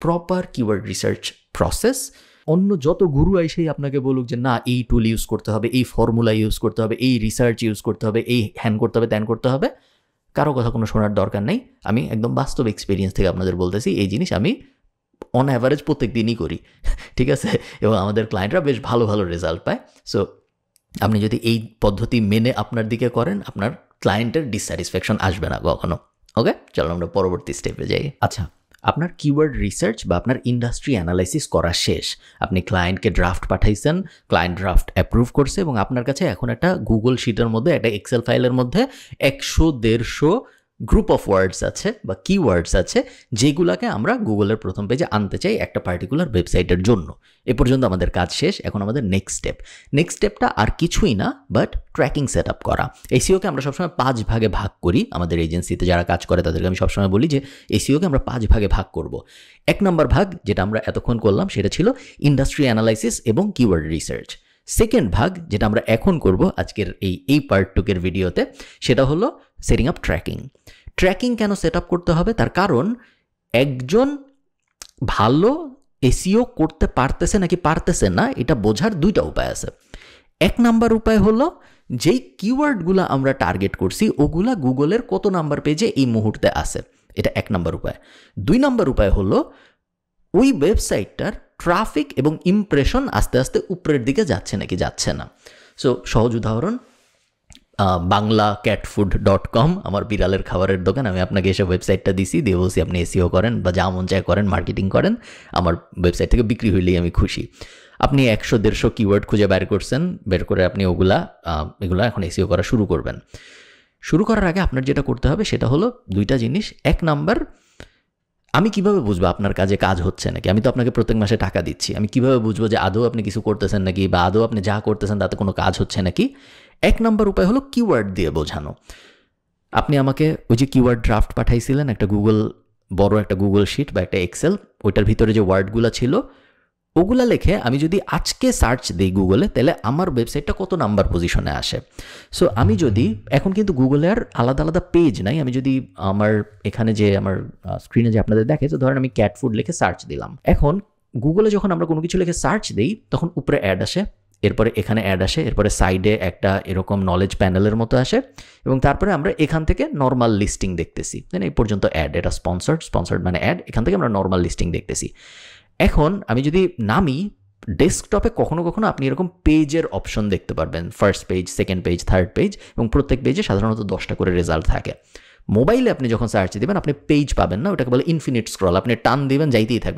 Proper keyword research process. অন্য যত গুরু আইসেই আপনাকে বলুক যে না এই টুল ইউজ করতে হবে, এই ফর্মুলা ইউজ করতে হবে, এই রিসার্চ ইউজ করতে হবে, এই হ্যান করতে হবে, ত্যান করতে হবে, কারো কথা কোনো শোনার দরকার নেই। আমি একদম বাস্তব এক্সপিরিয়েন্স থেকে আপনাদের বলতেছি, এই জিনিস আমি অন অ্যাভারেজ প্রত্যেক দিনই করি, ঠিক আছে, এবং আমাদের ক্লায়েন্টরা বেশ ভালো ভালো রেজাল্ট পায়। সো আপনি যদি এই পদ্ধতি মেনে আপনার দিকে করেন, আপনার ক্লায়েন্টের ডিসস্যাটিসফ্যাকশন আসবে না কখনো। ওকে, চলো আমরা পরবর্তী স্টেপে যাই। আচ্ছা, আপনার কিওয়ার্ড রিসার্চ বা আপনার ইন্ডাস্ট্রি অ্যানালাইসিস করা শেষ, আপনি ক্লায়েন্টকে ড্রাফট পাঠাইছেন, ক্লায়েন্ট ড্রাফট অ্যাপ্রুভ করছে এবং আপনার কাছে এখন একটা গুগল শিটের মধ্যে, একটা এক্সেল ফাইলের মধ্যে 100-150 গ্রুপ অফ ওয়ার্ডস আছে বা কিওয়ার্ডস আছে, যেগুলোকে আমরা গুগলের প্রথম পেজে আনতে চাই একটা পার্টিকুলার ওয়েবসাইটের জন্য। এ পর্যন্ত আমাদের কাজ শেষ। এখন আমাদের নেক্সট স্টেপটা আর কিছুই না বাট ট্র্যাকিং সেট আপ করা। এসইওকে আমরা সবসময় 5 ভাগে ভাগ করি। আমাদের এজেন্সিতে যারা কাজ করে তাদেরকে আমি সবসময় বলি যে এসইওকে আমরা 5 ভাগে ভাগ করব। 1 নম্বর ভাগ, যেটা আমরা এতক্ষণ করলাম, সেটা ছিল ইন্ডাস্ট্রি অ্যানালাইসিস এবং কিওয়ার্ড রিসার্চ। সেকেন্ড ভাগ, যেটা আমরা এখন করব আজকের এই পার্ট 2 এর ভিডিওতে, সেটা হলো সেটিং আপ ট্র্যাকিং। ট্র্যাকিং কেন সেট আপ করতে হবে? তার কারণ একজন ভালো এসইও করতে পারতেছে নাকি পারতেছে না এটা বোঝার 2টা উপায় আছে। 1 নাম্বার উপায় হলো যেই কিওয়ার্ডগুলো আমরা টার্গেট করছি ওগুলা গুগলের কত নাম্বার পেজে এই মুহূর্তে আছে, এটা 1 নাম্বার উপায়। 2 নাম্বার উপায় হলো ওই ওয়েবসাইটটার ট্রাফিক এবং ইমপ্রেশন আস্তে আস্তে উপরের দিকে যাচ্ছে নাকি যাচ্ছে না। সো সহজ উদাহরণ, banglaCatFood.com আমার বিড়ালের খাবারের দোকান। আমি আপনাকে এসে ওয়েবসাইটটা দিছি, দিয়ে বলছি আপনি এসইও করেন বা যা মন চায় করেন, মার্কেটিং করেন, আমার ওয়েবসাইট থেকে বিক্রি হইলেই আমি খুশি। আপনি 100-150 কিওয়ার্ড খুঁজে বের করছেন, বের করে আপনি এগুলা এখন এসইও করা শুরু করবেন। শুরু করার আগে আপনার যেটা করতে হবে সেটা হলো 2টা জিনিস। 1 নাম্বার, আমি কিভাবে বুঝবো আপনার কাজে কাজ হচ্ছে নাকি? আমি তো আপনাকে প্রত্যেক মাসে টাকা দিচ্ছি, আমি কিভাবে বুঝবো যে আদৌ আপনি কিছু করতেছেন নাকি বা আদৌ আপনি যা করতেছেন তাতে কোনো কাজ হচ্ছে নাকি? 1 নাম্বার উপায় হলো কিওয়ার্ড দিয়ে বোঝানো। আপনি আমাকে ওই যে কিওয়ার্ড ড্রাফট পাঠাইছিলেন, বড় একটা গুগল শিট বা একটা এক্সেল, ওইটার ভিতরে যে ওয়ার্ডগুলো ছিল ওগুলা লিখে আমি যদি আজকে সার্চ দিই গুগলে, তাহলে আমার ওয়েবসাইটটা কত নাম্বার পজিশনে আসে। সো আমি যদি এখন কিন্তু গুগলে আর আলাদা আলাদা পেজ নাই, আমি যদি আমার এখানে যে আমার স্ক্রিনে যে আপনাদের দেখে, তো ধরেন আমি ক্যাট ফুড লিখে সার্চ দিলাম। এখন গুগলে যখন আমরা কোনো কিছু লিখে সার্চ দিই তখন উপরে অ্যাড আসে, এরপরে এখানে অ্যাড আসে, এরপরে সাইডে একটা এরকম নলেজ প্যানেলের মতো আসে এবং তারপরে আমরা এখান থেকে নর্মাল লিস্টিং দেখতেছি। এই পর্যন্ত অ্যাড, এটা স্পন্সর্ড মানে অ্যাড, এখান থেকে আমরা নর্মাল লিস্টিং দেখতেছি। এখন আমি যদি নামি ডেস্কটপে, কখনো কখনো আপনি এরকম পেজের অপশন দেখতে পারবেন, first page, second page, third page, এবং প্রত্যেক পেজে সাধারণত 10টা করে রেজাল্ট থাকে। মোবাইলে আপনি যখন সার্চ দিবেন আপনি পেজ পাবেন না, ওটাকে বলে ইনফিনিট স্ক্রল, আপনি টান দিবেন যাইতেই থাকবে।